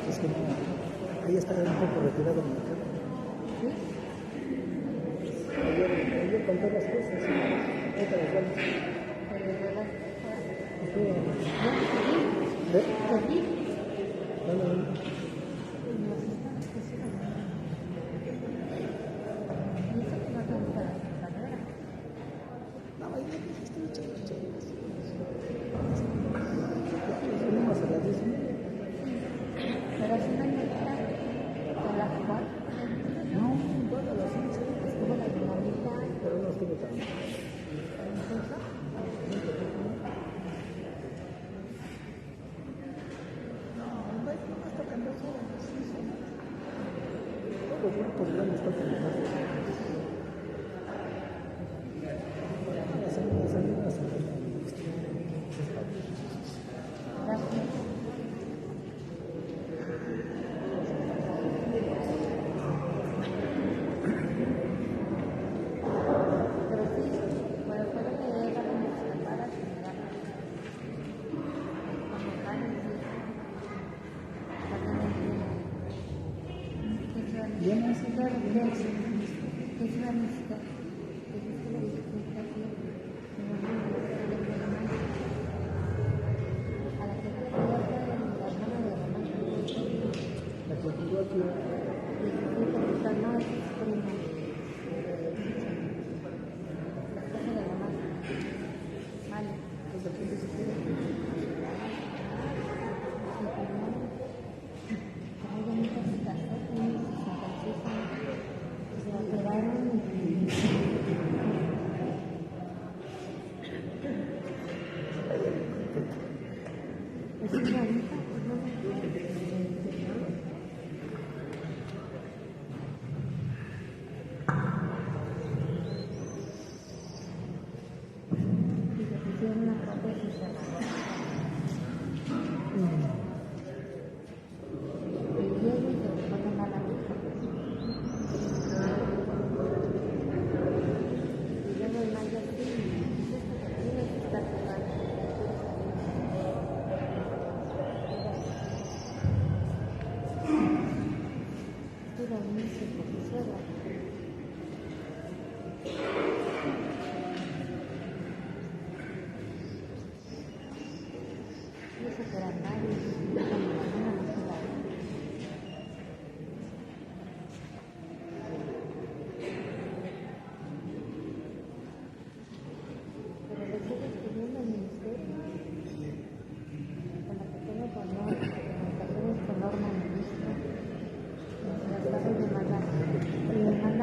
Es que no, ahí está un poco retirado en la cara. Yo con todas las cosas, ahorita las vamos.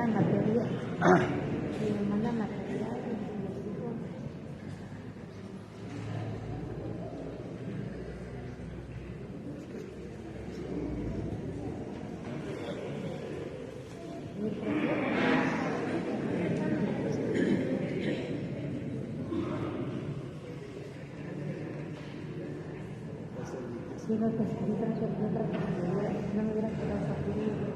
manda material. Y me manda material. Sí, no, yo creo que no me hubiera quedado aquí.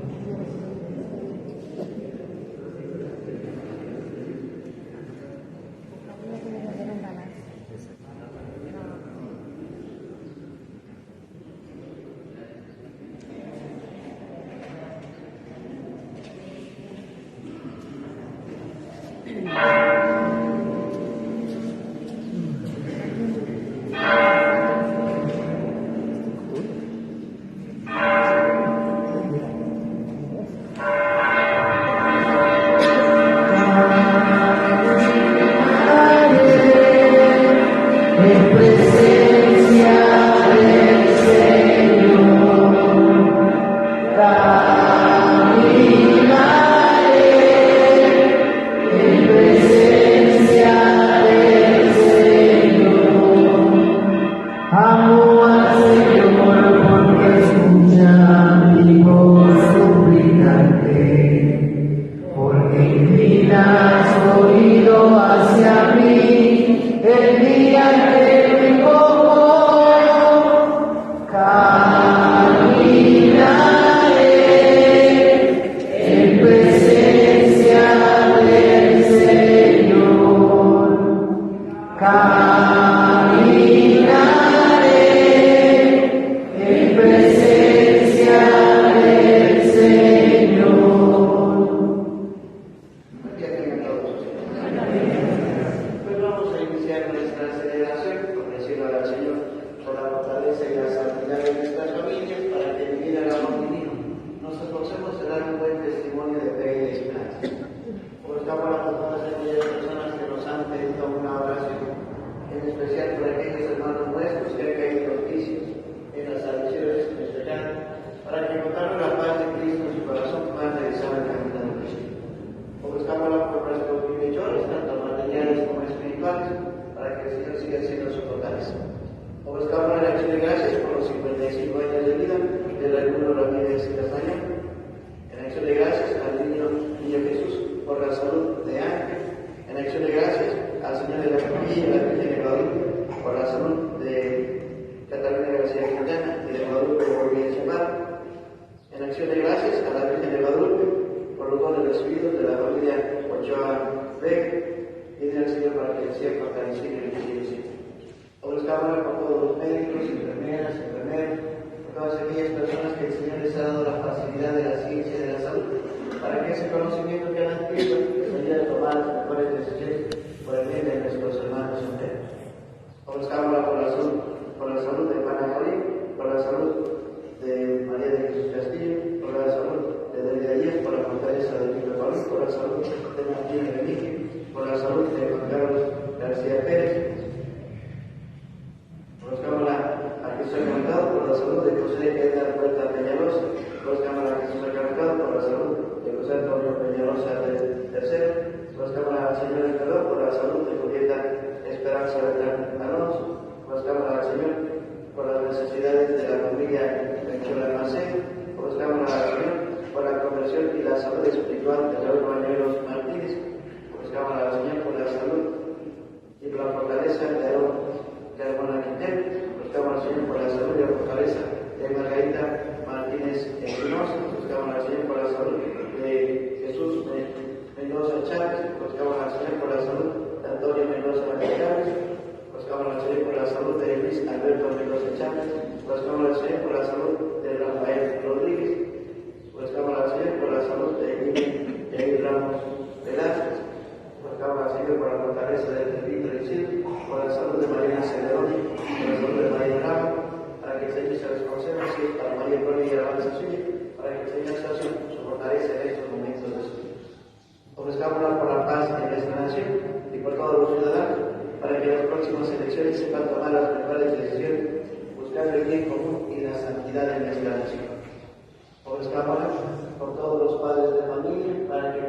Por todos los padres de familia, para que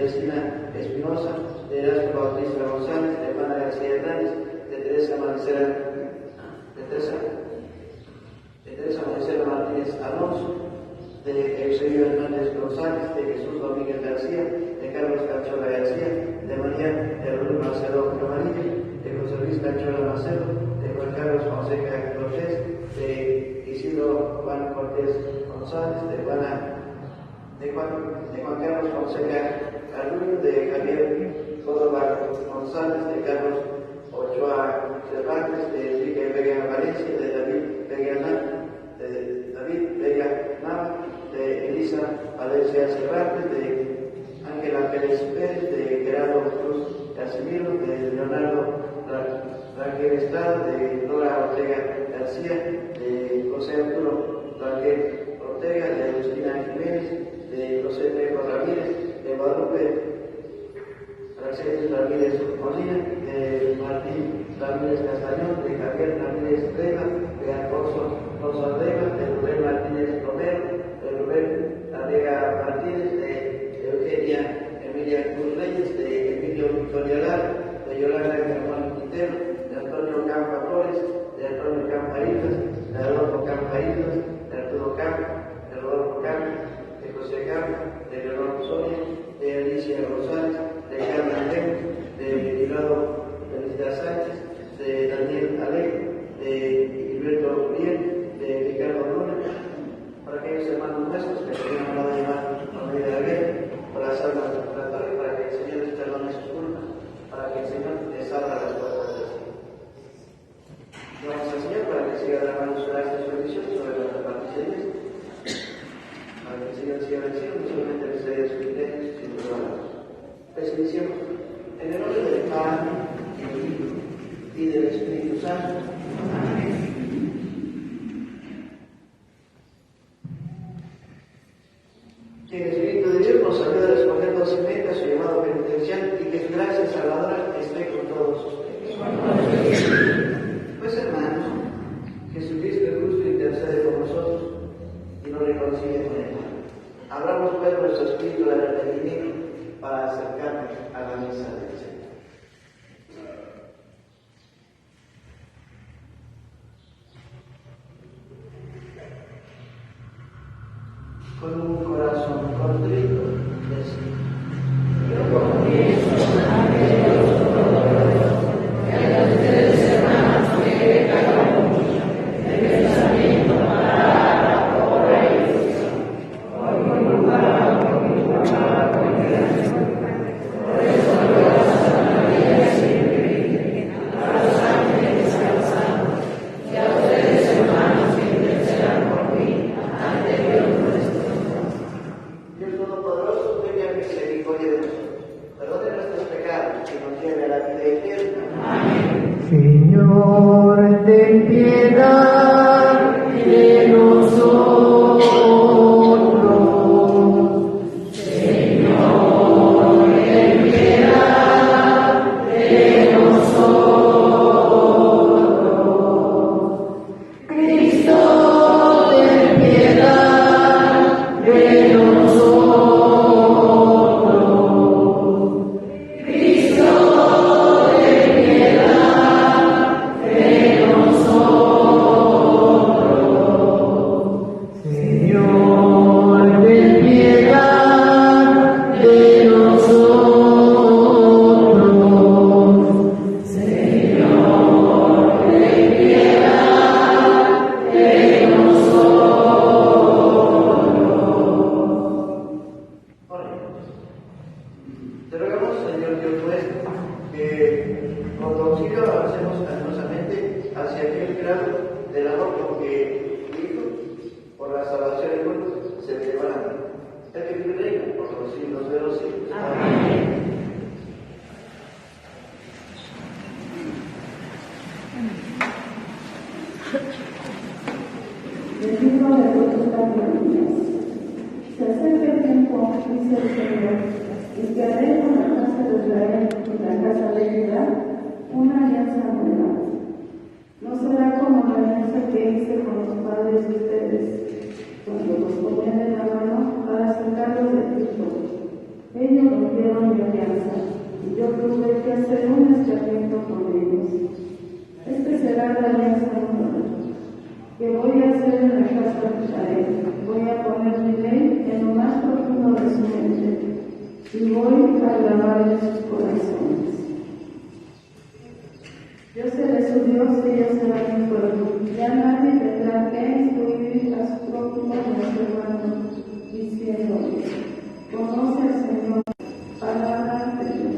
Celestina Espinosa, de Erasmo Bautista González, de Juana García Hernández, de Teresa Maricela Martínez Alonso, de Eusebio Hernández González, de Jesús Domínguez García, de Carlos Cachola García, de María Herrús Macedo Camarilla, de José Luis Cachola Macedo, de Juan Carlos Fonseca Cortés, de Isidro Juan Cortés González, de Juan Carlos Fonseca Carrillo, de Javier Córdoba González, de Carlos Ochoa Cervantes, de Enrique Vega Valencia, de David Vega Nava, de Elisa Valencia Cervantes, de Ángela Pérez Pérez, de Gerardo Cruz Casimiro, de Leonardo Raquel Estrada, de Nora Ortega García, de José Arturo Raquel Ortega, de Agustina Jiménez, de José Trejo Ramírez, de Guadalupe Mercedes Ramírez Molina, de Martín Ramírez Castañón, de Javier Ramírez Rega, de Alfonso Rosa Rega, de Rubén Martínez Romero, de Rubén Arriaga Martínez, de Eugenia Emilia Cruz Reyes, de Emilio Victoria Lara, de Yolanda Germán Quintero, de Antonio Campa Flores, de Antonio Campa Islas, de Adolfo Campa Islas, de Arturo Campa, de Rodolfo Campa, de José Campa, de Leonardo Soria, de Alicia Rosales, de Carmen León, de Hilado Felicidad Sánchez, de Daniel Alegre, de Gilberto Uriel, de Ricardo Luna, para aquellos hermanos nuestros que se han mandado a llamar a la de la guerra, para las almas del purgatorio, para que el Señor les perdone sus culpas, para que el Señor les abra las puertas del cielo. Vamos al Señor para que siga derramando su gracia y su bendición sobre nuestra participación, para que el Señor siga venciendo, no solamente les dé su criterio, sino que lo haga. Pues iniciemos en el nombre del Padre, y del Hijo, y del Espíritu Santo. Amén. Que el Espíritu de Dios nos ayude a responder dócilmente a su llamado penitencial y que su gracia salvadora esté con todos ustedes. Pues hermanos, Jesucristo el justo intercede por nosotros y nos reconcilia con Él. Abramos pues nuestro espíritu de arrepentimiento para acercarnos a la mesa del Señor. Con un corazón contrito, decimos: yo confieso ante Dios Todopoderoso que a ustedes, hermanos, me he pecado mucho, de pensamiento, palabra, obra y decisión, por mi culpa, por mi gracia. Por eso yo a Santa María siempre Virgen, a los ángeles santos, y a ustedes, hermanos, que intercedan por mí ante Dios nuestro. Dios Todopoderoso, tenga misericordia de nosotros, perdone nuestros pecados y nos lleve a la vida eterna. Amén. Señor, ten piedad de nosotros. Señor, ten piedad de nosotros. Cristo, ten piedad de nosotros. Cristo, ten piedad de nosotros. Señor, ten piedad de nosotros. Señor, ten piedad de nosotros. Oremos. Te rogamos, Señor Dios nuestro, que con tu auxilio avancemos animosamente hacia aquel grado del amor con que tu Hijo, por la salvación del mundo, se te va a dar. El que vive y reina por los siglos de los siglos. Amén. Del libro de Deuteronomio. Se acerca el tiempo, dice el Señor, y que haré con la casa de Israel y la casa de Judá una alianza nueva. No será como la alianza que hice con los padres de ustedes, cuando los ponía de la mano para sacarlos de Egipto, Ellos rompieron mi alianza y yo tuve que hacer un escarmiento con ellos. Este será la alianza que voy a hacer en la casa de Israel. Voy a poner mi ley en lo más profundo de su mente y voy a grabar en sus corazones. Yo seré su Dios y ellos serán mi pueblo. Ya nadie tendrá que instruir a su prójimo y a su hermano, diciéndole: conoce al Señor. Palabra de Dios.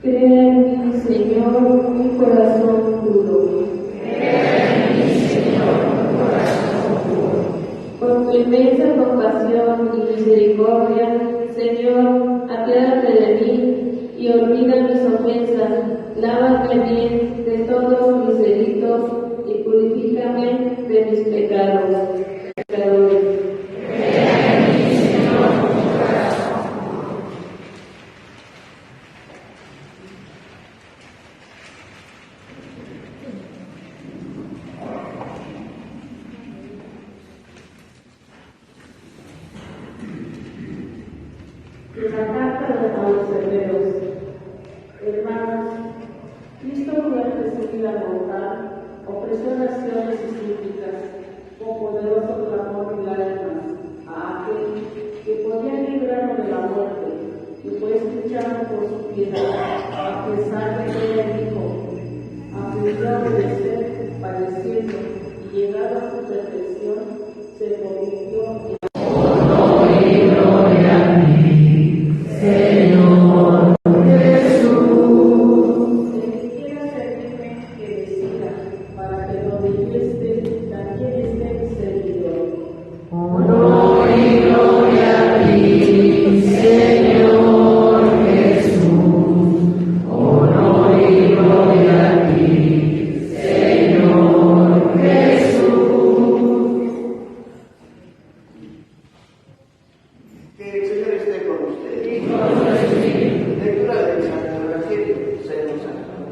Crea en mí, Señor, mi corazón puro. Por tu inmensa compasión y misericordia, Señor, apiádate de mí y olvida mis ofensas. Lávame bien de todos mis delitos y purifícame de mis pecados. De la carta a los hebreos. Hermanos, Cristo muerte seguida mortal, ofreció oraciones y súplicas con poderoso clamor y lágrimas a aquel que podía librarnos de la muerte, y fue escuchado por su piedad, a pesar de que ella dijo: aprendió a obedecer, padeciendo, y llegado a su perfección, se convirtió en Señor Jesús. el que quiera servirme, que decida, para que donde yo esté, también esté mi servidor. Honor y gloria a ti, Señor Jesús. Honor y gloria a ti, Señor Jesús. Que el Señor esté con ustedes. Lectura del Santo Evangelio según San Juan.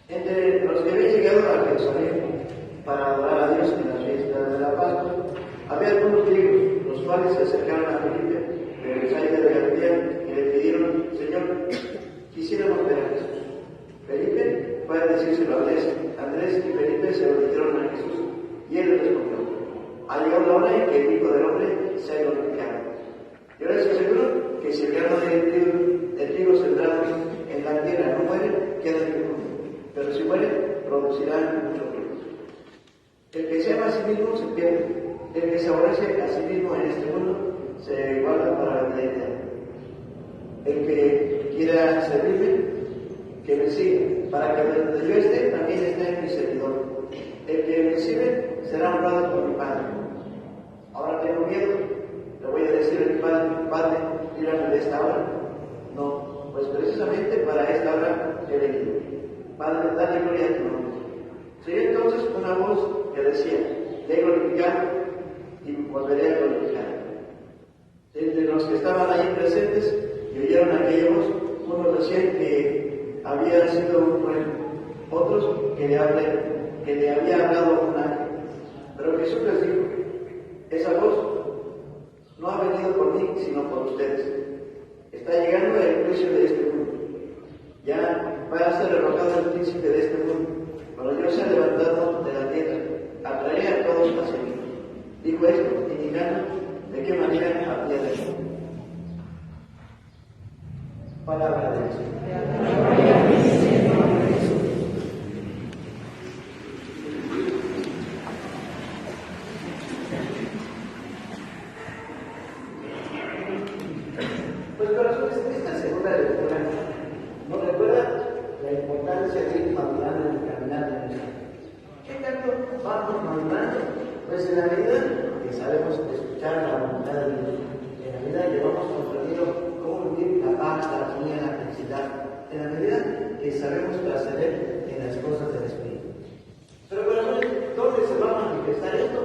Entre los que habían llegado a Jerusalén para adorar a Dios en la fiesta de la Pascua, había algunos griegos, los cuales se acercaron a Felipe, de Bethsaida de Galilea, y le pidieron: Señor, quisiéramos ver a Jesús. Felipe fue a decírselo a Andrés y Felipe se lo dijeron a Jesús, y él les respondió: ha llegado la hora en que el Hijo del Hombre sea glorificado. Yo les aseguro que si el grano de trigo sembrado en la tierra no muere, queda inmundo, pero si muere, producirá mucho fruto. El que se ama a sí mismo se pierde, el que se aborrece a sí mismo en este mundo se guarda para la vida eterna. El que quiera servirme, que me siga, para que donde yo esté también esté mi servidor. El que me sirve será honrado por mi Padre. Ahora tengo miedo, le voy a decir a mi Padre, líbrame de esta hora. No, pues precisamente para esta hora he venido. Padre, dale gloria a tu nombre. Se oyó entonces una voz que decía: te he glorificado y volveré a glorificar. Entre los que estaban ahí presentes y oyeron aquella voz, unos decían que había sido un trueno, otros que le había hablado un ángel. Pero Jesús les dijo: esa voz no ha venido por mí, sino por ustedes. Está llegando el juicio de este mundo. Ya va a ser derrocado el príncipe de este mundo. Cuando yo sea levantado de la tierra, atraeré a todos hacia mí. Dijo esto, indicando de qué manera había de ser. Palabra de Dios. Pues corazones, esta segunda lectura nos recuerda la importancia de ir madurando en el caminar de nuestra vida. ¿Qué tanto vamos madurando? Pues en la medida que sabemos escuchar la voluntad de Dios, en la medida que vamos comprendiendo cómo vivir la paz, la armonía, la felicidad, en la medida que sabemos trascender en las cosas del Espíritu. Pero corazones, ¿dónde se va a manifestar esto?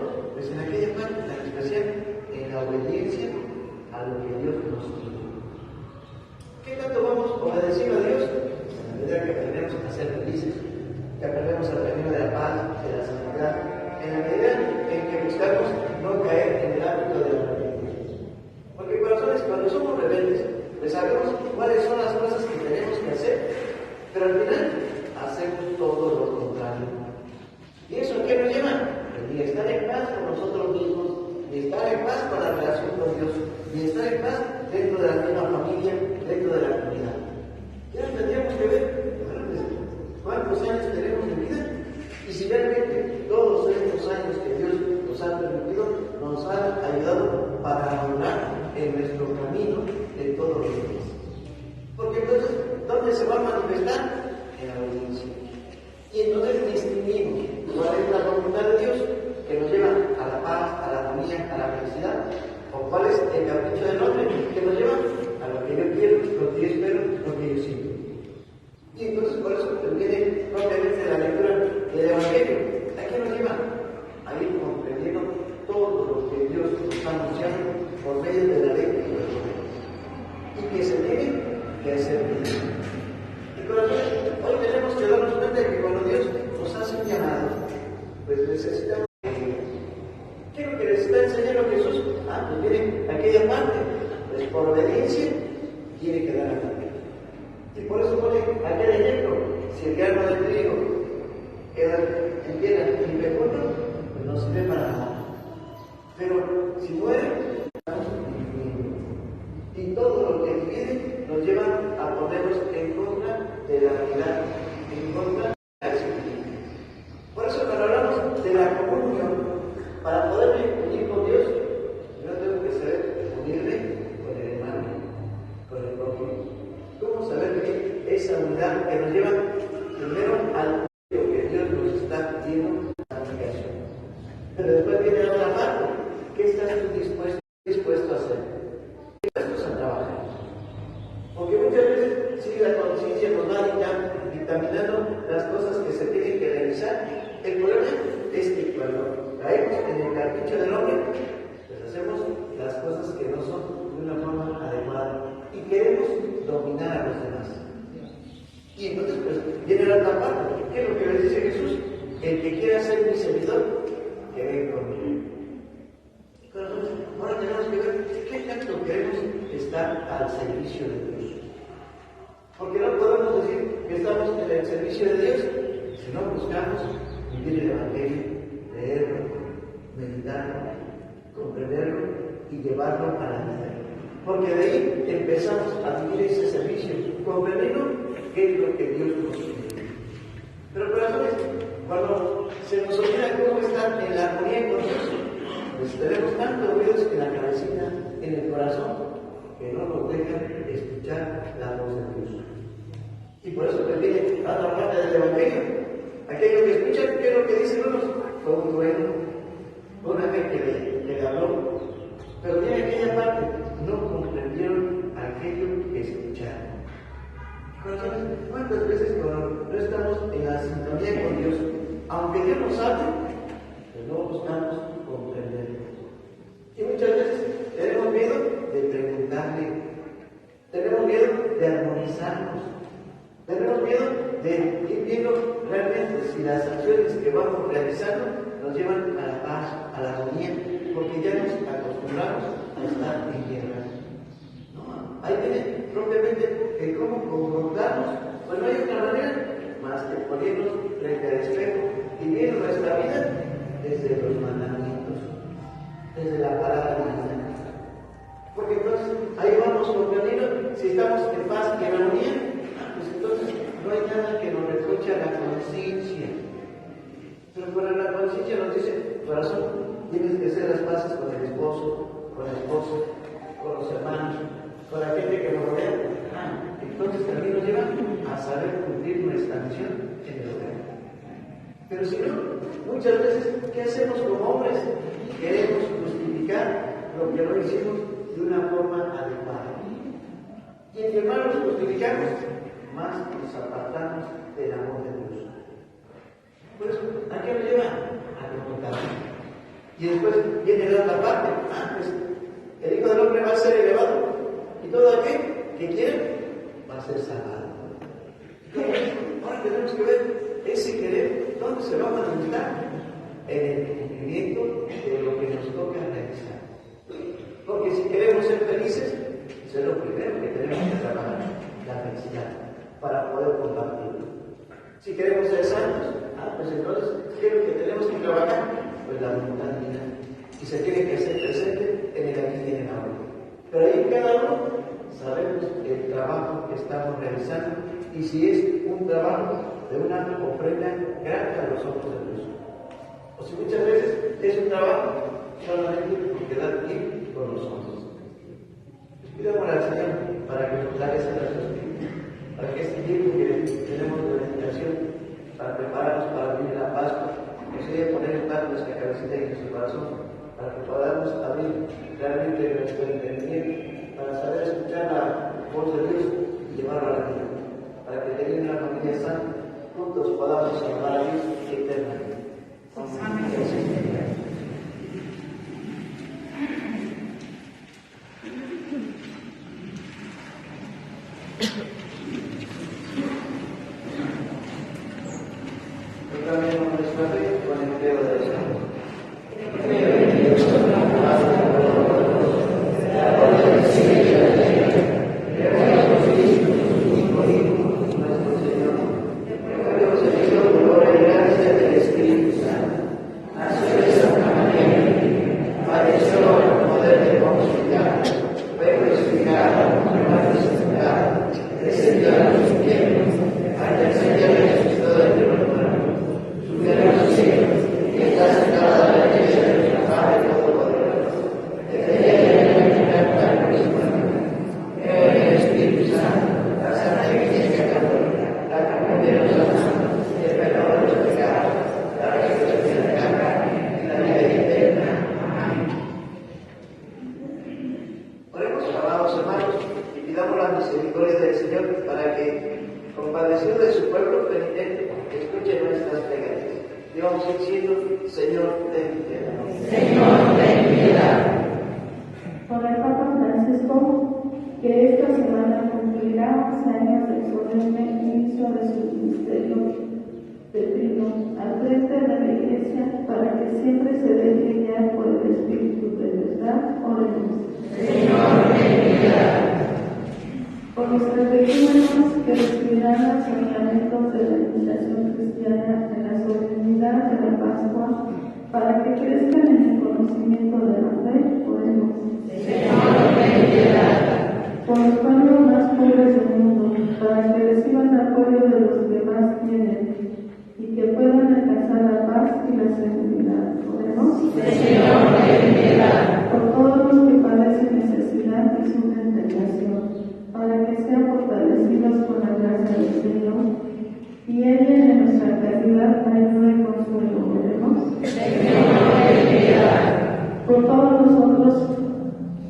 por obediencia, tiene que dar a comer. Y por eso pone aquel ejemplo: si el grano de trigo queda en tierra infecunda, pues no sirve para nada. Pero si muere, y todo lo que divide nos lleva a ponernos en contra de la unidad, en contra de la disciplina. Por eso cuando hablamos de la comunión, para poderme unir con Dios, yo tengo que saber unirme con el hermano, con el prójimo. ¿Cómo saber vivir esa unidad que nos lleva primero al que Dios nos está pidiendo la aplicación? Pero después viene la otra parte. ¿Qué estás tú dispuesto a hacer? Dispuestos a trabajar. Porque muchas veces, si la conciencia nos va dictaminando las cosas que se tienen que realizar, el problema es que cuando caemos en el capricho del hombre, pues hacemos las cosas que no son de una forma adecuada y queremos dominar a los demás. Y entonces, pues, viene la otra parte. ¿Qué es lo que les dice Jesús? El que quiera ser mi servidor, que venga conmigo. Ahora tenemos que ver qué tanto queremos estar al servicio de Dios. Porque no podemos decir que estamos en el servicio de Dios si no buscamos vivir el Evangelio, leerlo, meditarlo, comprenderlo y llevarlo a la vida. Porque de ahí empezamos a vivir ese servicio, comprendiendo qué es lo que Dios nos pide. Pero corazones, cuando se nos olvida cómo estar en la armonía con Dios, pues tenemos tantos ruidos en la cabecita, en el corazón, que no nos dejan escuchar la voz de Dios. Y por eso te viene a la parte del Evangelio. Aquellos que escuchan, ¿qué es lo que dicen unos? Fue un bueno, una fe que le habló. Pero viene aquella parte, no comprendieron aquello que escucharon. ¿Cuántas veces cuando no estamos en la sintonía con Dios, aunque Dios nos hable, pues no buscamos comprenderlo? Y muchas veces tenemos miedo de preguntarle, tenemos miedo de armonizarnos, tenemos miedo de ir viendo realmente si las acciones que vamos realizando nos llevan a la paz, a la armonía, porque ya nos acostumbramos a estar en guerra. No, ahí viene propiamente el cómo confrontarnos. Pues no hay otra manera más que ponernos frente al espejo y viendo nuestra vida desde los mandamientos, desde la palabra divina. Porque entonces ahí vamos comprendiendo si estamos en paz y en armonía, pues entonces no hay nada que nos reproche a la conciencia. Pero para la conciencia nos dice, corazón, tienes que hacer las paces con el esposo, con la esposa, con los hermanos, con la gente que nos rodea. Entonces también nos lleva a saber cumplir nuestra misión en el hogar. Pero si no, muchas veces, ¿qué hacemos como hombres? Queremos justificar lo que no hicimos de una forma adecuada. Y entre más nos justificamos, más nos apartamos del amor de Dios. Por eso, ¿a qué nos lleva? A confrontar. Y después viene la otra parte. Pues el Hijo del Hombre va a ser elevado. Y todo aquel que quiera va a ser salvado. Ahora tenemos que ver ese querer, ¿dónde se va a manifestar? En el cumplimiento de lo que nos toca realizar. Porque si queremos ser felices, eso es lo primero que tenemos que trabajar, la felicidad, para poder compartirlo. Si queremos ser santos, pues entonces, ¿qué es lo que tenemos que trabajar? Pues la voluntad divina. Y se tiene que hacer presente en el aquí y en el ahora. Pero ahí cada uno sabemos el trabajo que estamos realizando y si es un trabajo de una ofrenda grande a los ojos de Dios. O si muchas veces es un trabajo solamente por quedar bien con los hombres. Pidamos al Señor para que nos dé esa espíritu, para que este tiempo que tenemos de meditación, para prepararnos para vivir la Pascua, nos ayude a poner en paz nuestra cabecita y nuestro corazón, para que podamos abrir realmente nuestro entendimiento, para saber escuchar la voz de Dios y llevarlo a la vida, para que teniendo una familia sana, juntos podamos amar a Dios eternamente. Amén. Proclamemos nuestra fe con el credo de los santos. Creo en Dios, Padre Todopoderoso, Creador del cielo y de la Para que crezcan en el conocimiento de la fe, oremos. Por los pueblos más pobres del mundo, para que reciban apoyo de los que más tienen y que puedan alcanzar la paz y la seguridad. Oremos. Por todos los que padecen necesidad y sufren tentación, para que sean fortalecidos con la gracia del Señor y ella en nuestra caridad ayuda y consuelo. Oremos. Por todos nosotros,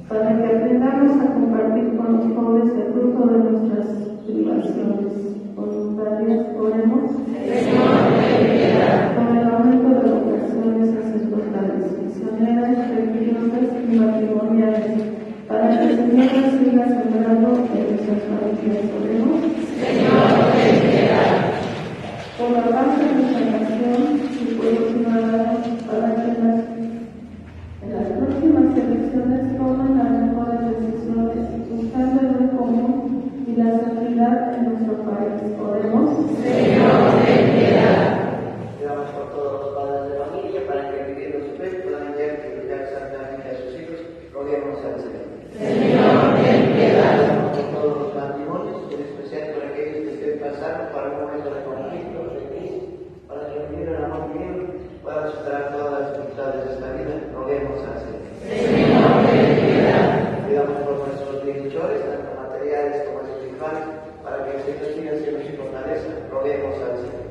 para que aprendamos a compartir con los pobres el fruto de nuestras privaciones voluntarias. Oremos. Por el aumento de vocaciones sacerdotales, misioneras, religiosas y matrimoniales, para que el Señor las siga sembrando en nuestras familias. Oremos. Por la paz de nuestra nación y por los ciudadanos, para que en las próximas elecciones tomen las mejores decisiones buscando el bien común y la seguridad en nuestro país. Oremos. Oramos por todos los padres de familia para que viviendo su fe puedan guiar y cuidar santamente a sus hijos. Roguemos al Señor. Oramos por todos los matrimonios, en especial por aquellos que estén pasando por un momento de conflicto, de crisis, para que vivir el amor divino puedan superar todas las dificultades de esta vida. Roguemos al Señor. Pidamos por nuestros bienhechores, tanto materiales como espirituales, para que el Señor siga siendo su fortaleza. Roguemos al Señor.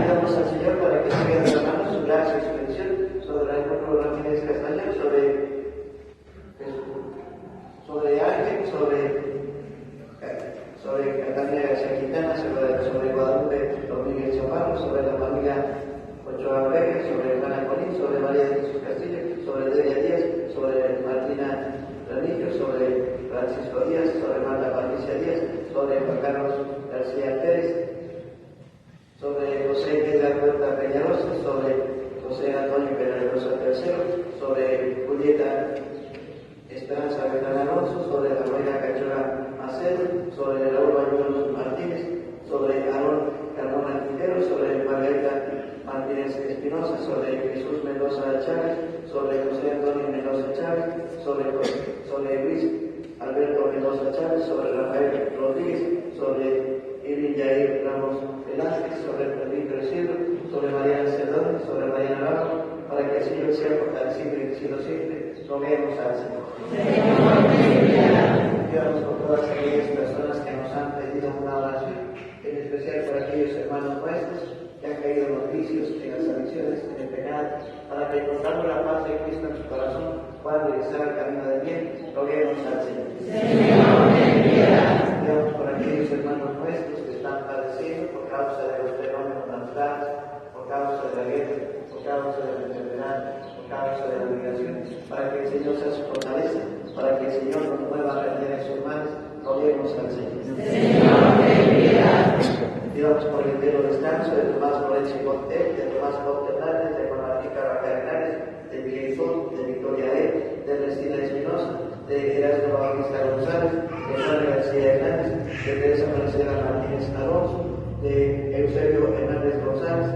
Pidamos al Señor para que siga derramando su gracia y su bendición sobre el pueblo Ramírez Castañón, sobre Ángel, sobre Catalina García Quintana, sobre Guadalupe Rodríguez Chaparro, sobre la familia Ochoa Vega, sobre Juana Colín, sobre María de Jesús Castillo, sobre Delia Díaz, sobre Martina Ranillo, sobre Francisco Díaz, sobre Marta Patricia Díaz, sobre Juan Carlos García Pérez, sobre José Pedro Huerta Peñarosa, sobre José Antonio Peñarosa III, sobre Julieta Esperanza Beltrán Alonso, sobre la María Cachora Macedo, sobre Raúl Bayuelos Martínez, sobre Aarón Carmona Quintero, sobre Margarita Martínez Espinosa, sobre Jesús Mendoza Chávez, sobre José Antonio Mendoza Chávez, sobre Luis Alberto Mendoza Chávez, sobre Rafael Rodríguez, sobre Irving Yair Ramos Velázquez, sobre Felipe Recibo, sobre Mariana Cerdón, sobre Mariana Ramos, para que el Señor sea fortalecido y crecido siempre. Roguemos al Señor. Pidamos por todas aquellas personas que nos han pedido una oración, en especial por aquellos hermanos nuestros que han caído en los vicios, en las adicciones, en el pecado, para que encontrando la paz de Cristo en su corazón puedan regresar al camino del bien. Roguemos al Señor. Pidamos por aquellos hermanos nuestros que están padeciendo por causa de los fenómenos naturales, por causa de la guerra, por causa de la enfermedad, por causa de la migración, para que el Señor sea su fortaleza, para que el Señor nos mueva a aprender en sus manos. Roguemos al Señor. Pidamos por el entero descanso de Tomás Lorenzo Portel, de Tomás Porte Hernández, de Juan Martín Carvajal Hernández, de Miguel Font, de Victoria E., de Ernestina Espinosa, de Erasmo Bautista González, de Juan García Hernández, de Teresa Marcela Martínez Alonso, de Eusebio Hernández González,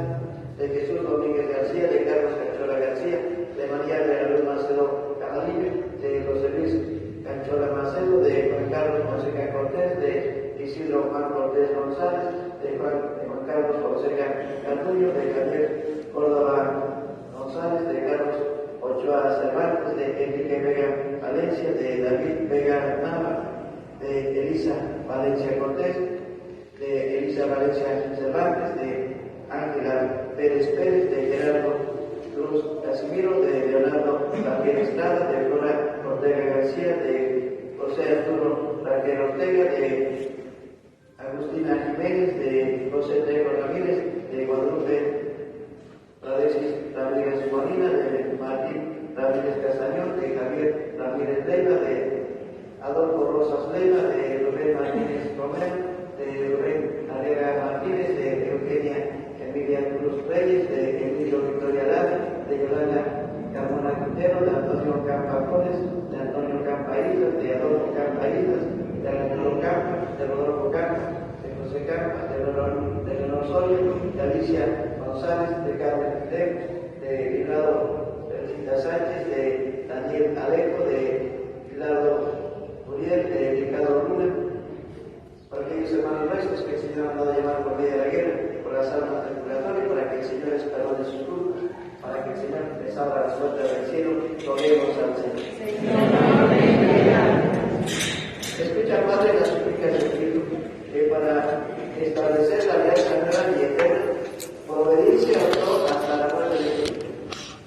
de Jesús Domínguez García, de Carlos Canchola García, de María de la Luz Macedo Camarillo, de José Luis Canchola Macedo Isidro Juan Cortés González, de Juan Carlos Fonseca Carrillo, de Javier Córdoba González, de Carlos Ochoa Cervantes, de Enrique Vega Valencia, de David Vega Nava, de Elisa Valencia Cortés, de Elisa Valencia Cervantes, de Ángela Pérez Pérez, de Gerardo Cruz Casimiro, de Leonardo Javier Estrada, de Flora Ortega García, de José Arturo Raquel Ortega, de Agustina Jiménez, de José Trejo Ramírez, de Guadalupe Radesis Ramírez Molina, de Martín Ramírez Castañón, de Javier Ramírez Leiva, de Adolfo Rosas Leiva, de Rubén Martínez Romero, de Rubén Arriaga Martínez, de Eugenia Emilia Cruz Reyes, de Emilio Victoria Lara, de Yolanda Carmona Quintero, de Antonio Campa Flores, de Antonio Campa Islas, de Adolfo Campa Islas, de Arturo Campa, de Rodolfo Campa, de José Campa, de Leonor Soria, de Alicia González, de Carmen Fidel, de Hilado Felicita Sánchez, de Daniel Alejo, de Hilado Uriel, de Ricardo Luna, por aquellos hermanos nuestros que el Señor ha mandado llamar por medio de la guerra, por las almas del purgatorio, para que el Señor les perdone sus culpas, para que el Señor les abra las puertas del cielo. Roguemos al Señor. Escucha, Padre, las súplicas del Espíritu, que para establecer la alianza nueva y eterna, por obediencia a Dios hasta la muerte de Cristo,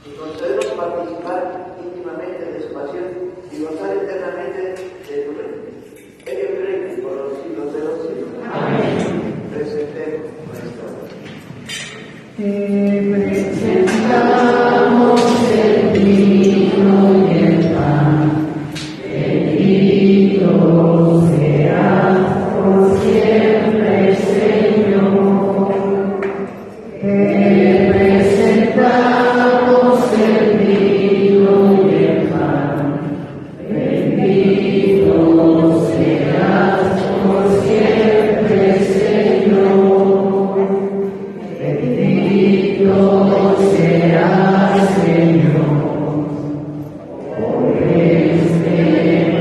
y concedernos participar íntimamente de su pasión y gozar eternamente de tu reino. Ellos creen por los siglos de los siglos. Amén. Presentemos nuestra oración. Presentamos el vino y el pan. Bendito seas por siempre, Señor. Te presentamos el vino y el pan. Bendito seas por siempre, Señor. Bendito seas, Señor. Por este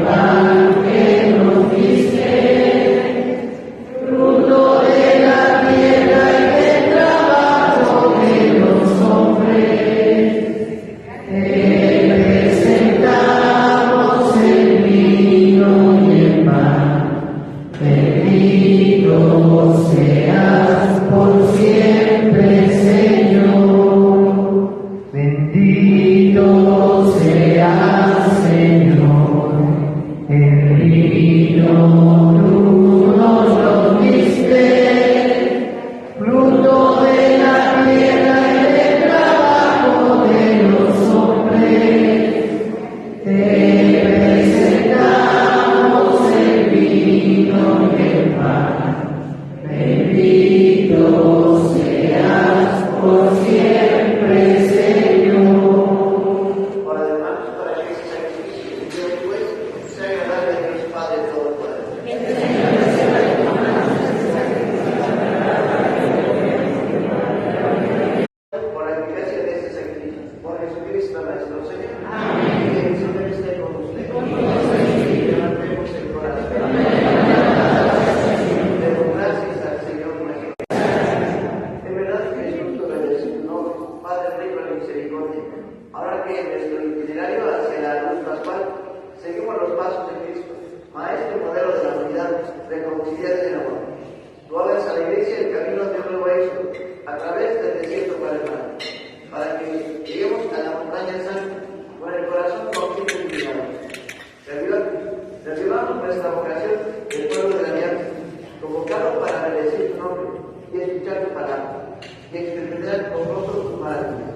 pan que nos diste, fruto de la tierra y del trabajo de los hombres, te presentamos el vino y el pan. Bendito seas por siempre, Señor. Bendito seas, Señor. El vino tú nos lo diste, fruto de la tierra y del trabajo de los hombres. Te presentamos el vino y el pan. Bendito seas por siempre, Señor. Ahora, hermanos, para que ese sacrificio de Dios pues sea agradable a Dios Padre Todopoderoso. Por la eficacia de este sacrificio, por Jesucristo nuestro Señor. Amén. Que el Señor esté con ustedes. Levantemos el corazón. Demos gracias al Señor nuestro. En verdad que Jesús te bendecimos, ¿no? Padre rico en misericordia. Ahora que en nuestro itinerario hacia la luz pascual seguimos los pasos de Cristo, Maestro y modelo de la unidad, reconciliados en amor. Tú hagas a la Iglesia el camino de un nuevo éxodo, a través del desierto para el mar, para que lleguemos a la montaña santa, con el corazón confiado y inclinado. Revivamos nuestra vocación del pueblo de la alianza, convocado para bendecir tu nombre y escuchar tu palabra, y experimentar con nosotros tus maravillas.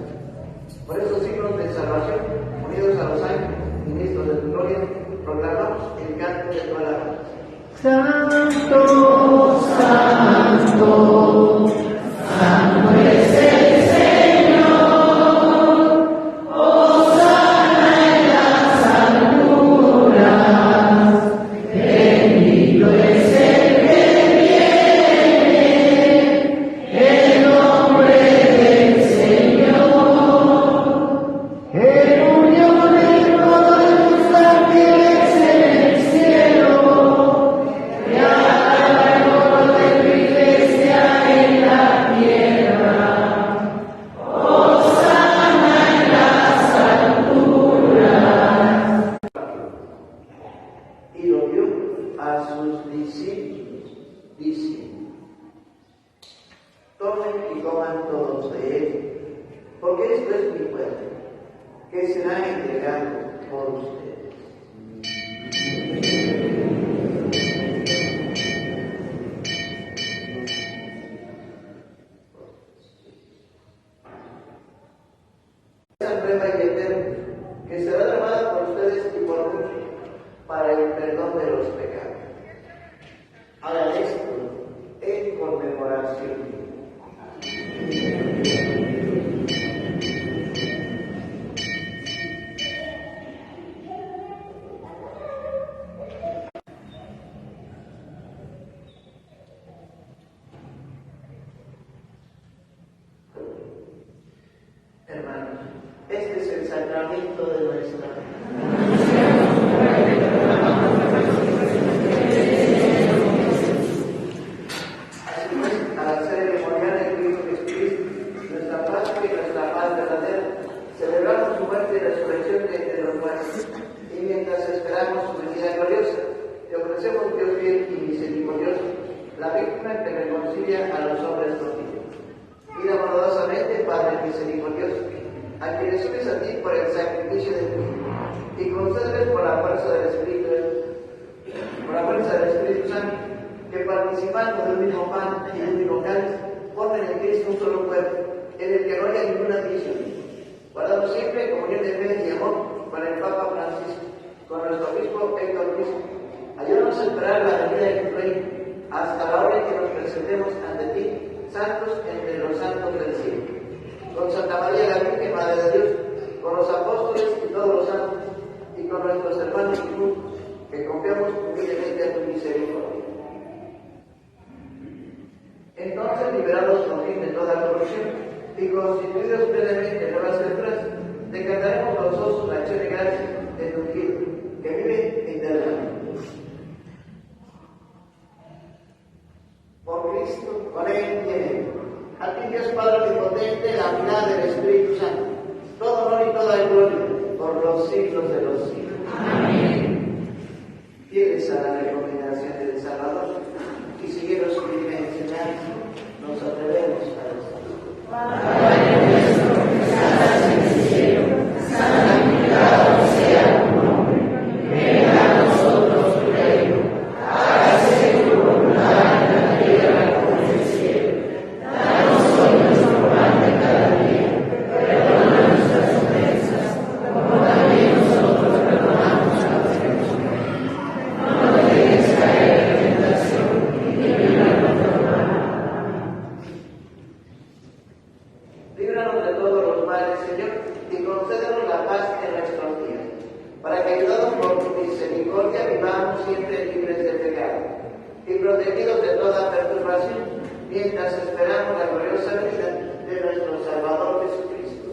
Por esos signos de salvación, unidos a los ángeles, ministros de tu gloria, proclamamos el canto de tu alabanza. Santo, santo, santo es el Señor. Hosana en las alturas. Bendito es el que viene en nombre del Señor. En unión de todos los ángeles en el cielo. a sus discípulos, diciendo: tomen y coman todos de él, porque esto es mi cuerpo, que será entregado por ustedes. Esa nueva y eterna, que será derramada por ustedes y por muchos, para el perdón de los pecados. Hagan esto en conmemoración. Hermanos, este es el sacramento de nuestra Así pues, al ser memorial de Cristo Jesucristo, nuestra Pascua y nuestra paz verdadera, celebramos su muerte y resurrección de entre los muertos, y mientras esperamos su venida gloriosa, te ofrecemos, Dios fiel y misericordioso, la víctima que reconcilia a los hombres contigo. Mira bondadosamente, Padre misericordioso, a quienes subes a ti por el sacrificio de tu Hijo, y concédeles por la fuerza del Espíritu Santo, que participando del mismo pan y del mismo cáliz, formen en Cristo un solo cuerpo, en el que no haya ninguna división. Guardamos siempre en comunión de fe y amor con el Papa Francisco, con nuestro obispo Héctor Luis. Ayúdanos a esperar la venida de tu reino, hasta la hora en que nos presentemos ante ti, santos entre los santos del cielo. Con Santa María la Virgen, Madre de Dios, con los apóstoles y todos los santos, y con nuestros hermanos y juntos, que confiamos humildemente a tu misericordia. Entonces, liberados por fin de toda corrupción y constituidos plenamente nuevas criaturas, te cantaremos gozosos la acción de gracias de tu Hijo, que vive eternamente. Por Cristo, con Él y en Él. A ti, Dios Padre Omnipotente, la unidad del Espíritu Santo, todo honor y toda gloria por los siglos de los siglos. Amén. Fieles a la recomendación del Salvador y siguiendo su divina enseñanza, nos atrevemos a decir: Padre nuestro que estás en el cielo, santificado sea tu nombre. Venga a nosotros tu reino. Hágase tu voluntad en la tierra como en el cielo. Danos hoy nuestro pan de cada día. Perdona nuestras ofensas, como también nosotros perdonamos a los que nos ofenden. No nos dejes caer en tentación y líbranos del mal. Líbranos de todos los males, Señor, y concédenos la paz en nuestros días, para que, ayudados por tu misericordia, vivamos siempre libres de pecado y protegidos de toda perturbación, mientras esperamos la gloriosa venida de nuestro Salvador Jesucristo.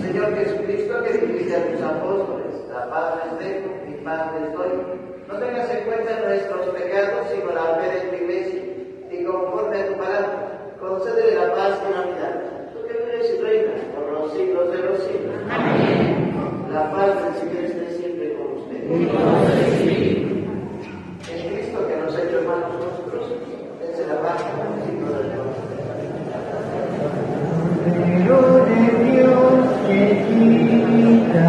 Señor Jesucristo, que dijiste a tus apóstoles: la paz les dejo, mi paz les doy. No tengas en cuenta nuestros pecados, sino la fe de tu Iglesia, y conforme a tu palabra, concédele la paz y la unidad. Tú que vives y reinas por los siglos de los siglos. Amén. La paz del Señor esté siempre con ustedes. En Cristo, que nos ha hecho hermanos nuestros, dense la paz con el signo del Cordero de Dios que quita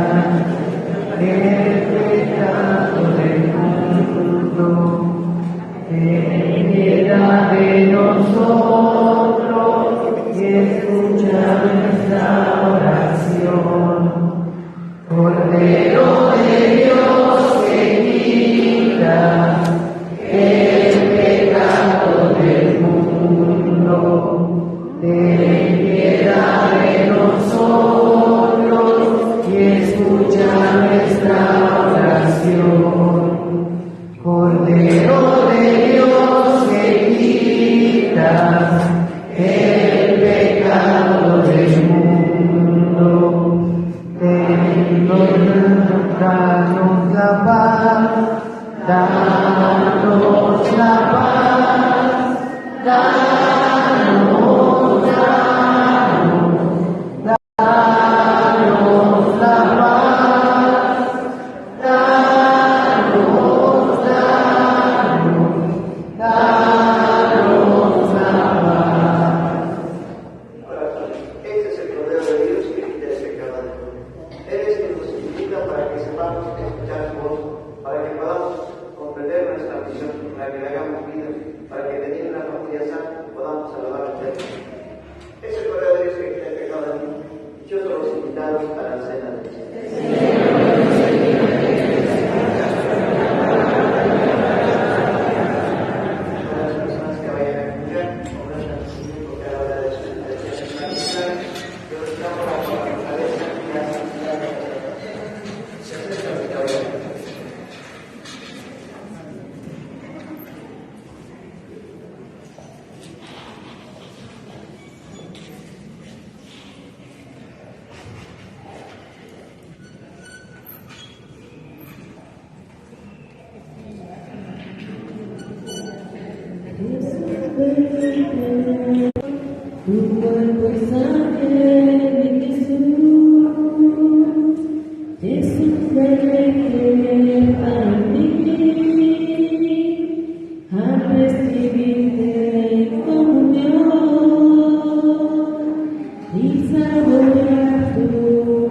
el pecado del mundo, ten piedad de nosotros y escucha nuestra oración. Cordero de Dios que quita el pecado del mundo, ten piedad de nosotros y escucha nuestra oración. Cordero de Dios que quita el pecado del mundo, danos la paz, danos la paz, danos la paz, para que sepamos escuchar su voz, para que podamos comprender nuestra misión, para que le hagamos vida, para que teniendo una familia sana podamos alabar a Dios. Es el correo de Dios que quita el pecado de mí. Yo soy los invitados a la cena del Señor. Tu cuerpo y sangre de Jesús es un deleite para mí. Al recibirte en comunión y saborear tu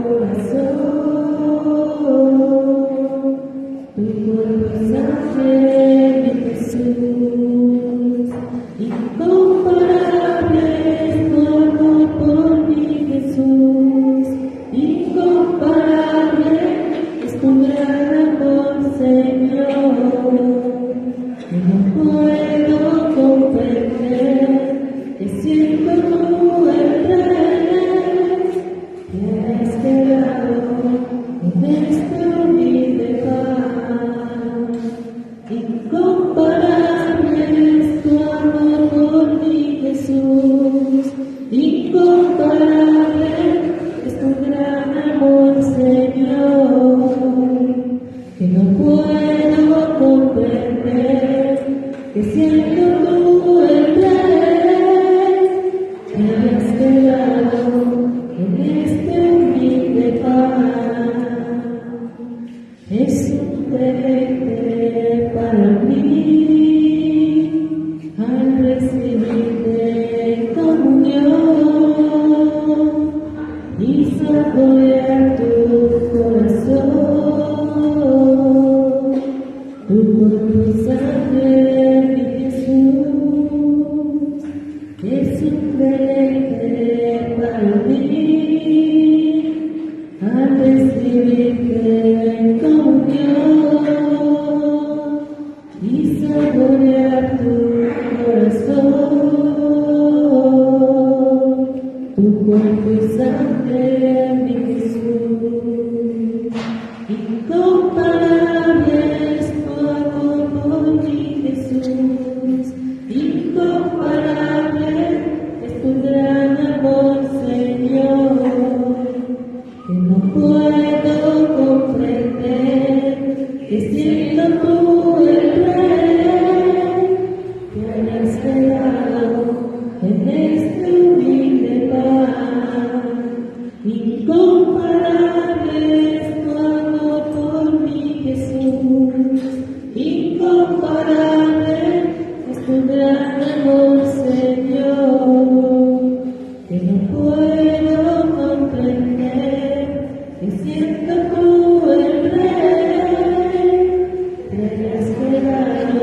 corazón, tu cuerpo y sangre de Jesús, incomparable es tu amor por mí, Jesús, incomparable es tu gran amor, Señor, que no puedo comprender, que siento tú eres, que has quedado en este humilde pan. Incomparable es tu amor por mí, Jesús, incomparable es tu gran amor, Señor, que no puedo comprender, que siento tú eres, que has quedado en este humilde pan. Es un deleite para mí al recibirte en comunión y saborear tu corazón, tu cuerpo y sangre, mi Jesús. Es un deleite para mí al recibirte en comunión y saborear tu corazón, tu cuerpo y sangre, mi Jesús. Incomparable es tu amor por mí, Jesús, incomparable es tu gran amor, Señor, que no puedo comprender, que siendo tú el Rey, que hayas quedado en este humilde pan. Incomparable es tu amor por mí, Jesús, incomparable es tu gran amor, Señor, que no puedo comprender, que siento tú el Rey, que hayas quedado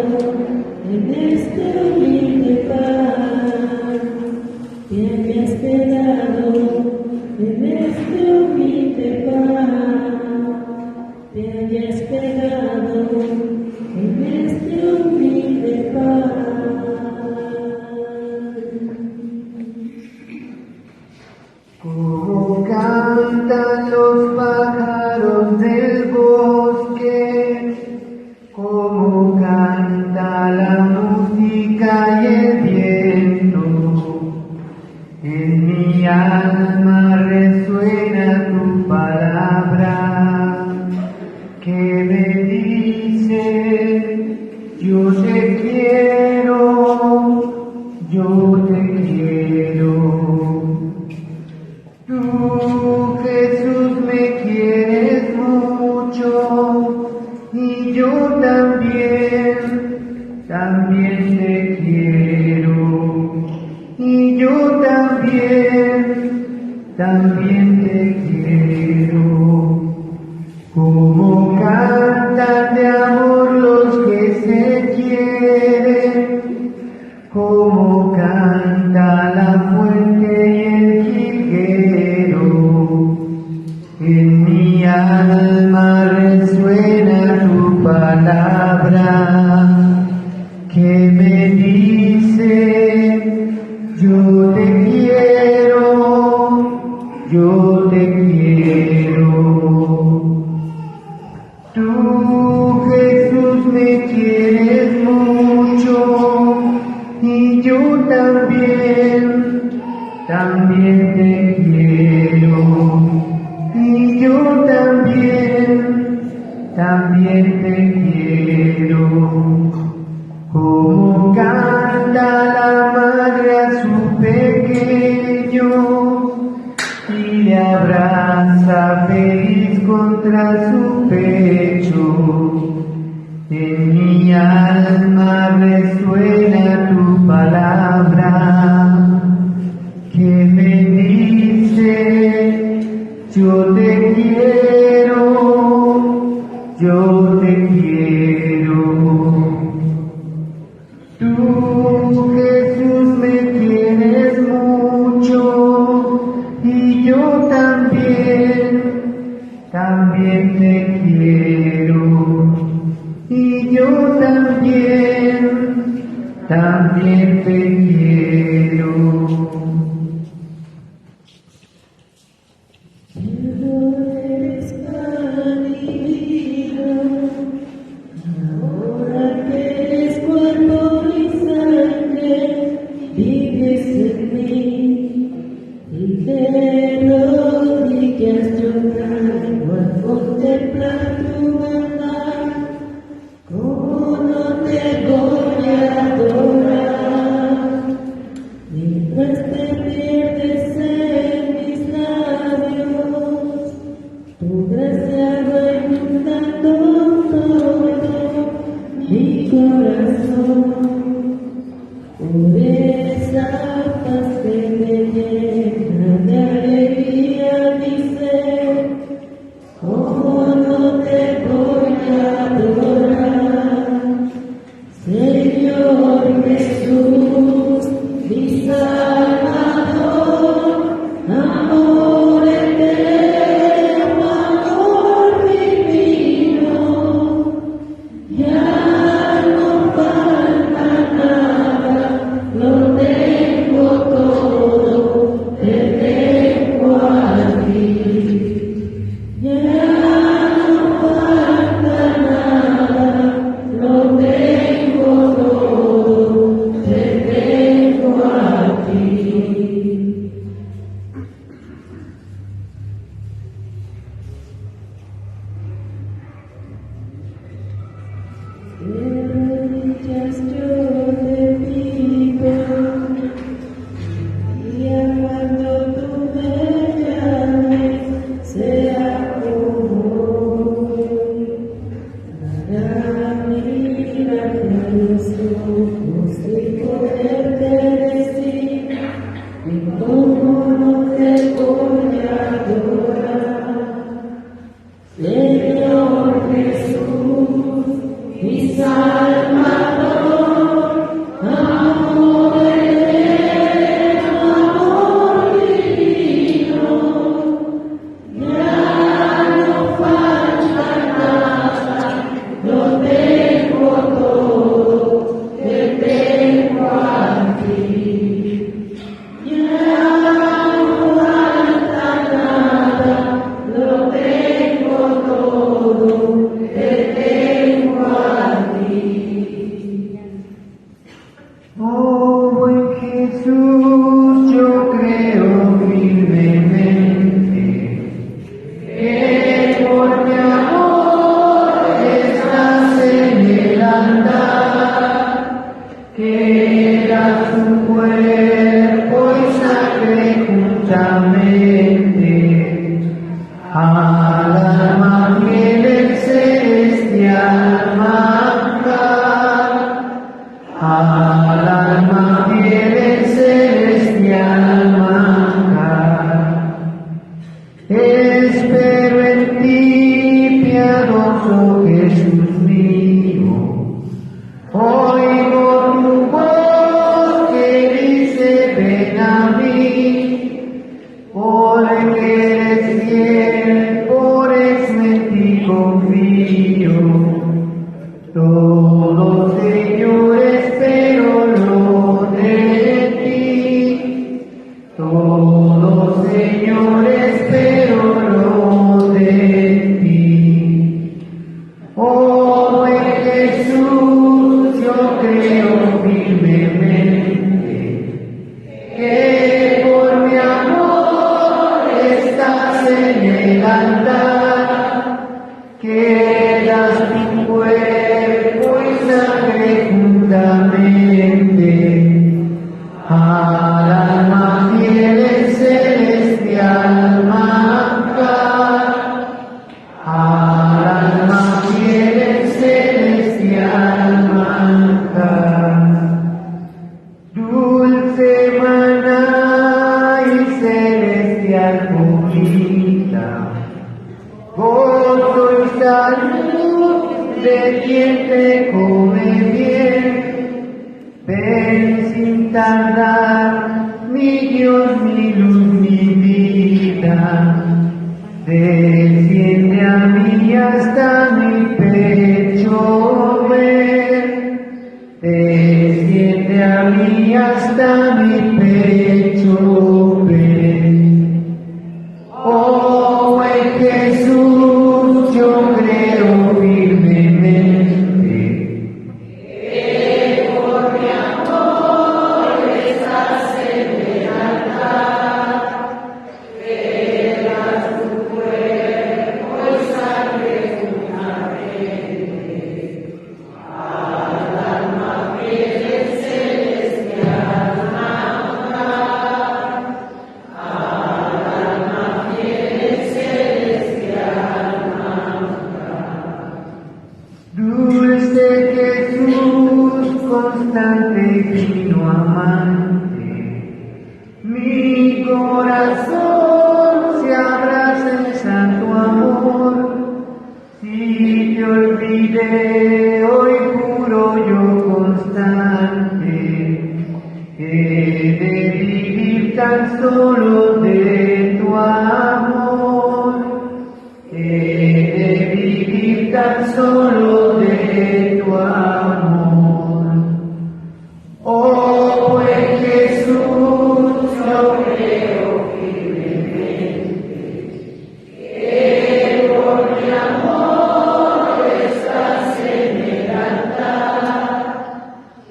en este humilde pan, que hayas quedado en este humilde pan, que hayas quedado en este humilde pan. Como cantan los pájaros del bosque, como canta la música y el viento, en mi alma resuena tu palabra, que me dice, yo te quiero, yo te quiero. Tú, Jesús, me quieres mucho y yo también te quiero. Y yo también te quiero. alma resuena tu palabra que me dice, yo te quiero, yo te quiero. Tú, Jesús, me quieres mucho y yo también te quiero. Y yo también te quiero. Como canta la madre a su pequeño y le abraza feliz contra su pecho. En mi alma resuena tu palabra que me dice, yo te quiero, yo te quiero. Tú, Jesús, me quieres mucho y yo también te quiero. Y yo también te quiero. Lo tengo todo. confío. Todo, Señor, espero lo de ti. Todo, Señor, espero lo de ti. Oh, en Jesús yo creo firmemente que por mi amor estás en el altar, que das tu cuerpo y sangre juntamente al alma fiel celestial manjar, al alma fiel celestial manjar. Dulce maná y celestial comida, gozo y salud de quien te come bien. Ven sin tardar, mi Dios, mi luz, mi vida. Desciende a mí hasta mi pecho, ven. Desciende a mí hasta mi pecho, ven. Oh, en Jesús yo creo firmemente que por mi amor estás en el altar, que das tu cuerpo y sangre juntamente al alma fiel celestial manjar, al alma fiel celestial manjar. Dulce Jesús, constante y fino amante, mi corazón se abraza en santo amor. Si te olvidé, hoy juro yo constante, he de vivir tan solo de tu amor, he de vivir tan solo de tu amor. Oh, en Jesús yo creo firmemente que por mi amor estás en el altar,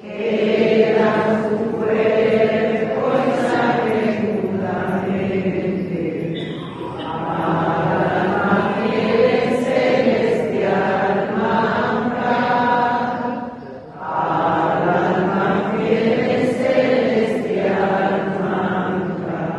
que das tu cuerpo y sangre juntamente al alma fiel celestial manjar, al alma fiel celestial manjar.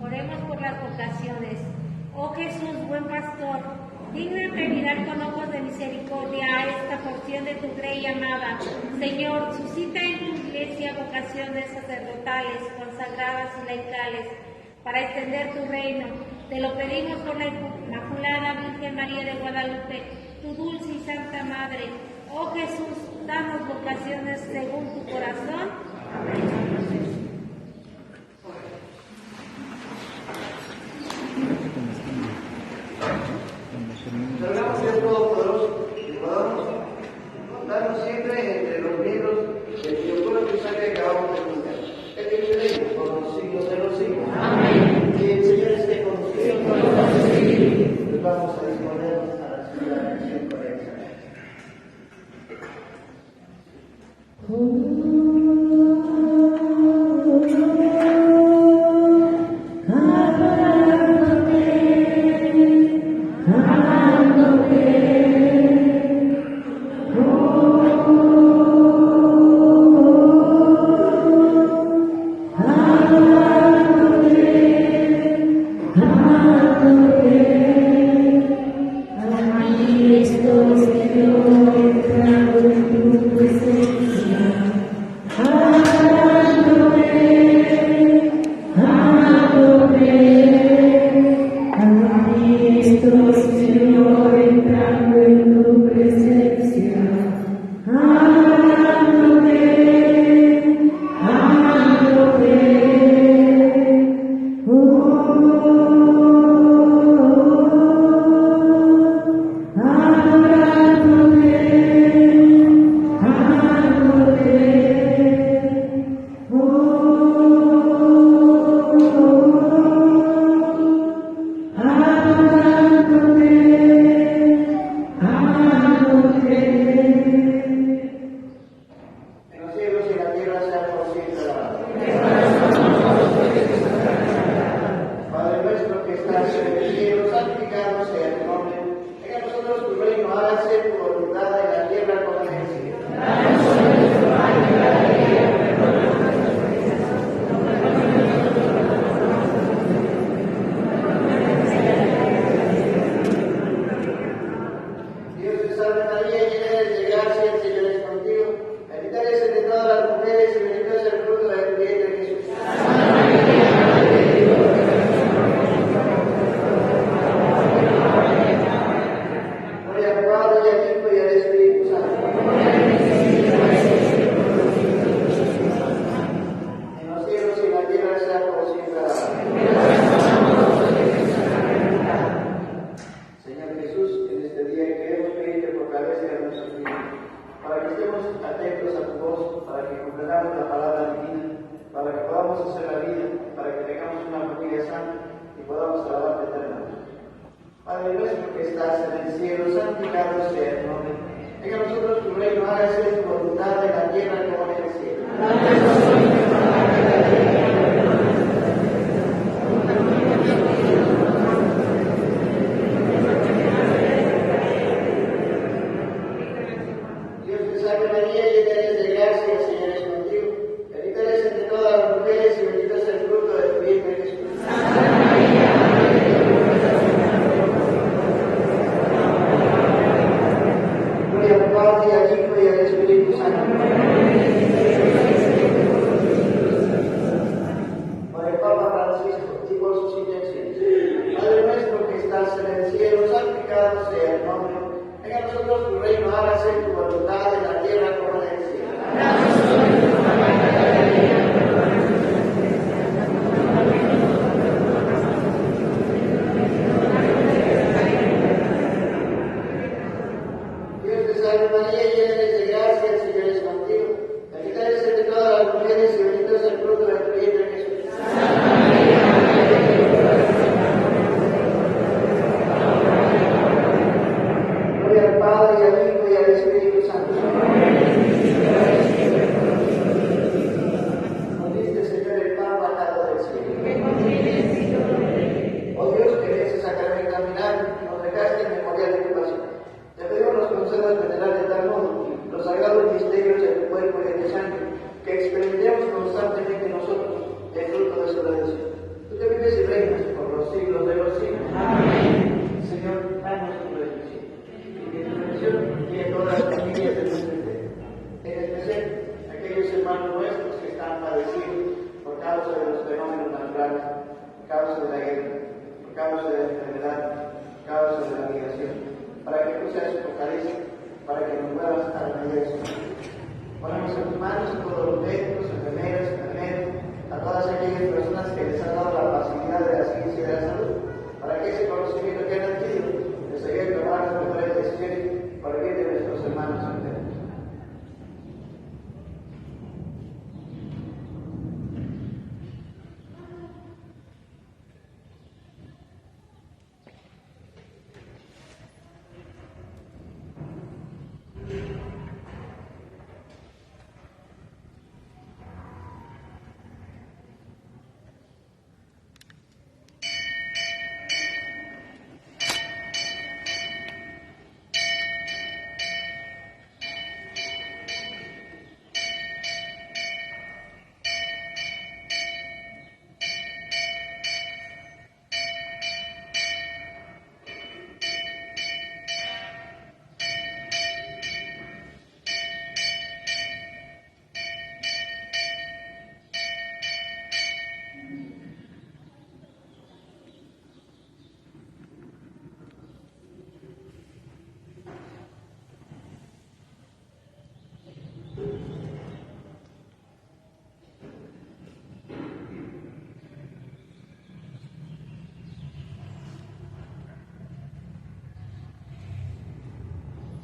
Oremos por las vocaciones. Oh Jesús, buen pastor, dígnate mirar con ojos de misericordia a esta porción de tu grey amada. Señor, suscita en tu iglesia vocaciones sacerdotales, consagradas y laicales, para extender tu reino. Te lo pedimos por la Inmaculada Virgen María de Guadalupe, tu dulce y santa Madre. Oh Jesús, danos vocaciones según tu corazón. Amén. Salgamos del Todopoderoso y podamos darnos siempre entre los libros del Teocoro que acabamos de escuchar. El que vive por los siglos de los siglos. Amén. Que el Señor esté con ustedes. Pues vamos a disponernos a la celebración correcta. Oh atentos a tu voz para que comprendamos la palabra divina, para que podamos hacer la vida, para que tengamos una familia santa y podamos alabarte eternamente. Padre nuestro que estás en el cielo, santificado sea tu nombre. Venga a nosotros tu reino, hágase tu voluntad en la tierra como en el cielo. Dios te salve María, llena eres de gracia, el Señor es contigo. Bendita eres entre todas las mujeres y bendito es el fruto de tu vientre Jesús. Gloria al Padre, y al Hijo, y al Espíritu Santo. Por el Papa Francisco y por sus intenciones. Padre nuestro que estás en el cielo, santificado sea el nombre. Venga a nosotros tu reino, hágase tu voluntad en la tierra como en el cielo. Dios te salve María, llena eres de gracia, el Señor es contigo. Bendita eres entre todas las mujeres y bendito es el fruto de tu vientre Jesús. Gloria al Padre, y al Hijo, y al Espíritu Santo. Nos diste, Señor, el pan bajado del cielo. Oh Dios, que en ese sacramento caminar nos dejaste en memorial de tu pasión. Te pedimos nos concedas venerar de tal modo los sagrados misterios de tu cuerpo y de tu sangre, que experimentemos constantemente nosotros el fruto de su redención. Tú que vives y reinas por los siglos de los siglos. Amén. Señor, danos tu bendición. Y que tu bendición llegue a todas las familias de nuestra fe. En especial, aquellos hermanos nuestros que están padeciendo por causa de los fenómenos naturales, por causa de la guerra, por causa de la enfermedad, por causa de la migración, para que tú seas su fortaleza, para que nos muevas a la medida de su mano. Ponemos en tus manos a todos los médicos, enfermeras, enfermeros, a todas aquellas personas que les han dado la facilidad de la ciencia y de la salud, para que ese conocimiento que han adquirido les ayude a tomar las mejores decisiones para el bien de nuestros hermanos enfermos.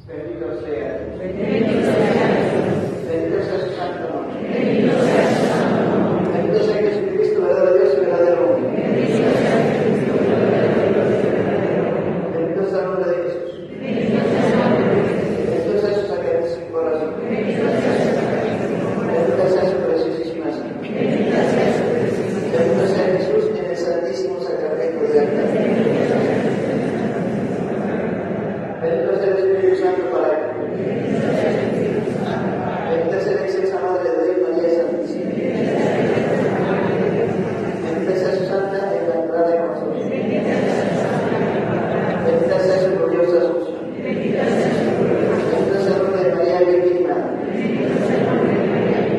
Bendito sea. Bendito sea su santo nombre. Bendito sea Jesucristo, verdadero Dios y verdadero hombre. Bendito sea el nombre de Jesús. Bendito sea su sacratísimo corazón. Bendito sea su preciosísima sangre. Bendito sea Jesús en el santísimo sacramento de altar. Bendito sea el Espíritu Santo para él. Bendita sea la excelsa Madre de Dios, María Santísima. Bendita sea su Santa Encarnada de nosotros. Bendita sea su gloriosa Asunción. Bendita sea el nombre de María Virgen y Madre.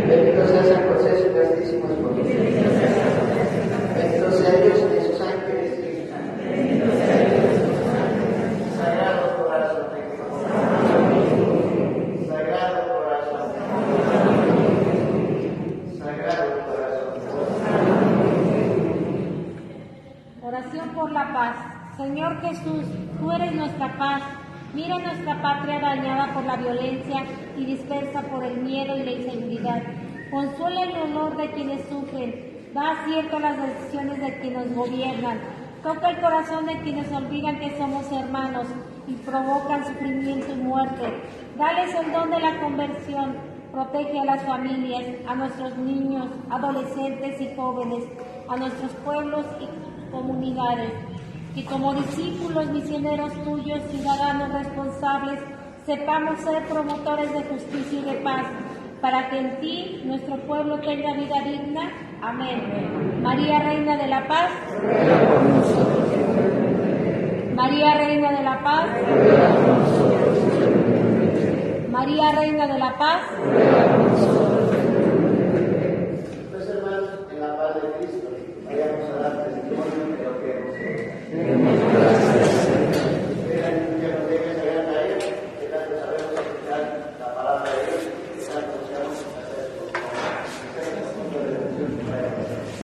Bendito sea San José, su castísimo esposo. Bendito sea Dios en sus ángeles y sus ángeles. Sagrado corazón de Jesús. Sagrado corazón. Sagrado corazón. Oración por la paz. Señor Jesús, tú eres nuestra paz. Mira nuestra patria dañada por la violencia y dispersa por el miedo y la inseguridad. Consuela el dolor de quienes sufren, da acierto a las decisiones de quienes nos gobiernan. Toca el corazón de quienes olvidan que somos hermanos y provocan sufrimiento y muerte. Dales el don de la conversión. Protege a las familias, a nuestros niños, adolescentes y jóvenes, a nuestros pueblos y comunidades. Que como discípulos misioneros tuyos, ciudadanos responsables, sepamos ser promotores de justicia y de paz, para que en ti nuestro pueblo tenga vida digna. Amén. María, Reina de la Paz. María, Reina de la Paz. María, Reina de la Paz.